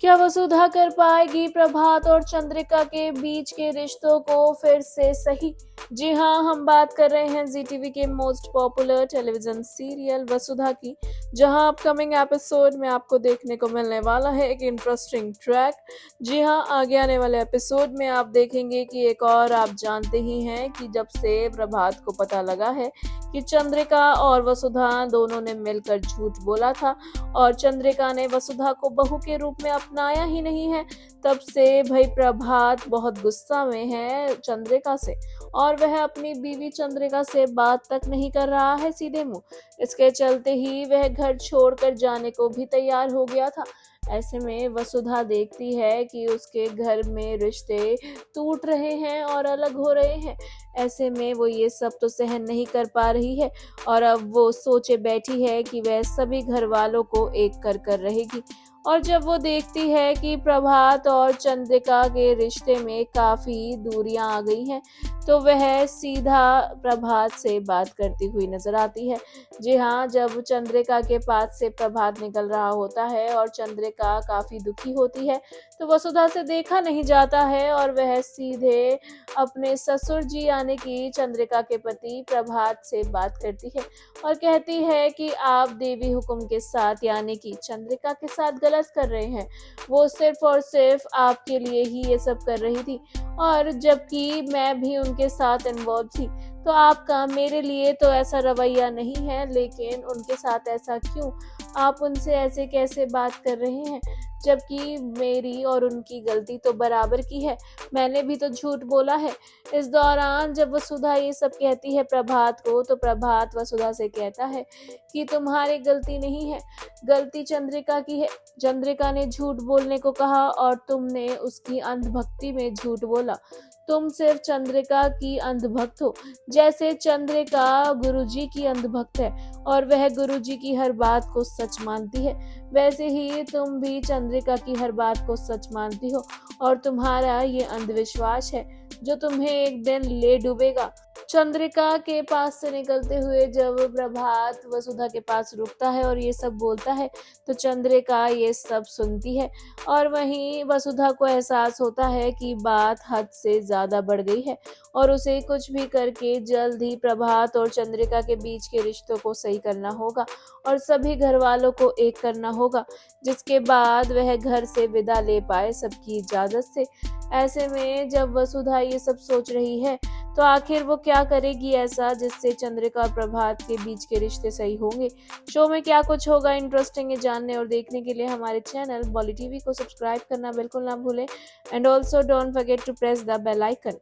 क्या वसुधा कर पाएगी प्रभात और चंद्रिका के बीच के रिश्तों को फिर से सही? जी हाँ, हम बात कर रहे हैं जी टीवी के मोस्ट पॉपुलर टेलीविजन सीरियल वसुधा की, जहां अपकमिंग एपिसोड में आपको देखने को मिलने वाला है एक इंटरेस्टिंग ट्रैक। जी हाँ, आगे आने वाले एपिसोड में आप देखेंगे कि एक और आप जानते ही हैं कि जब से प्रभात को पता लगा है कि चंद्रिका और वसुधा दोनों ने मिलकर झूठ बोला था और चंद्रिका ने वसुधा को बहू के रूप में अपनाया ही नहीं है, तब से भाई प्रभात बहुत गुस्सा में है चंद्रिका से और वह अपनी बीवी चंद्रिका से बात तक नहीं कर रहा है सीधे मुंह। इसके चलते ही वह घर छोड़कर जाने को भी तैयार हो गया था। ऐसे में वसुधा देखती है कि उसके घर में रिश्ते टूट रहे हैं और अलग हो रहे हैं। ऐसे में वो ये सब तो सहन नहीं कर पा रही है और अब वो सोचे बैठी है कि वह सभी घर वालों को एक कर रहेगी। और जब वो देखती है कि प्रभात और चंद्रिका के रिश्ते में काफी दूरियां आ गई हैं, तो वह सीधा प्रभात से बात करती हुई नजर आती है। जी हाँ, जब चंद्रिका के पास से प्रभात निकल रहा होता है और चंद्रिका काफी दुखी होती है, तो वसुधा से देखा नहीं जाता है और वह सीधे अपने ससुर जी यानी कि चंद्रिका के पति प्रभात से बात करती है और कहती है कि आप देवी हुकुम के साथ यानी कि चंद्रिका के साथ गलत कर रहे हैं। वो सिर्फ और सिर्फ आपके लिए ही ये सब कर रही थी और जबकि मैं भी उनके साथ इन्वॉल्व थी, तो आपका मेरे लिए तो ऐसा रवैया नहीं है, लेकिन उनके साथ ऐसा क्यों? आप उनसे ऐसे कैसे बात कर रहे हैं, जबकि मेरी और उनकी गलती तो बराबर की है, मैंने भी तो झूठ बोला है। इस दौरान जब वसुधा ये सब कहती है प्रभात को, तो प्रभात वसुधा से कहता है कि तुम्हारी गलती नहीं है, गलती चंद्रिका की है। चंद्रिका ने झूठ बोलने को कहा और तुमने उसकी अंधभक्ति में झूठ बोला। तुम सिर्फ चंद्रिका की अंधभक्त हो, जैसे चंद्रिका गुरुजी की अंधभक्त है और वह गुरुजी की हर बात को सच मानती है, वैसे ही तुम भी चंद्रिका की हर बात को सच मानती हो और तुम्हारा ये अंधविश्वास है जो तुम्हें एक दिन ले डूबेगा। चंद्रिका के पास से निकलते हुए जब प्रभात वसुधा के पास रुकता है और ये सब बोलता है, तो चंद्रिका ये सब सुनती है और वहीं वसुधा को एहसास होता है कि बात हद से ज्यादा बढ़ गई है और उसे कुछ भी करके जल्द ही प्रभात और चंद्रिका के बीच के रिश्तों को सही करना होगा और सभी घर वालों को एक करना होगा, जिसके बाद वह घर से विदा ले पाए सबकी इजाजत से। ऐसे में जब वसुधा ये सब सोच रही है, तो आखिर वो क्या करेगी ऐसा जिससे चंद्रिका और प्रभात के बीच के रिश्ते सही होंगे। शो में क्या कुछ होगा इंटरेस्टिंग है जानने और देखने के लिए हमारे चैनल बॉली टीवी को सब्सक्राइब करना बिल्कुल ना भूलें and also don't forget to press the bell icon.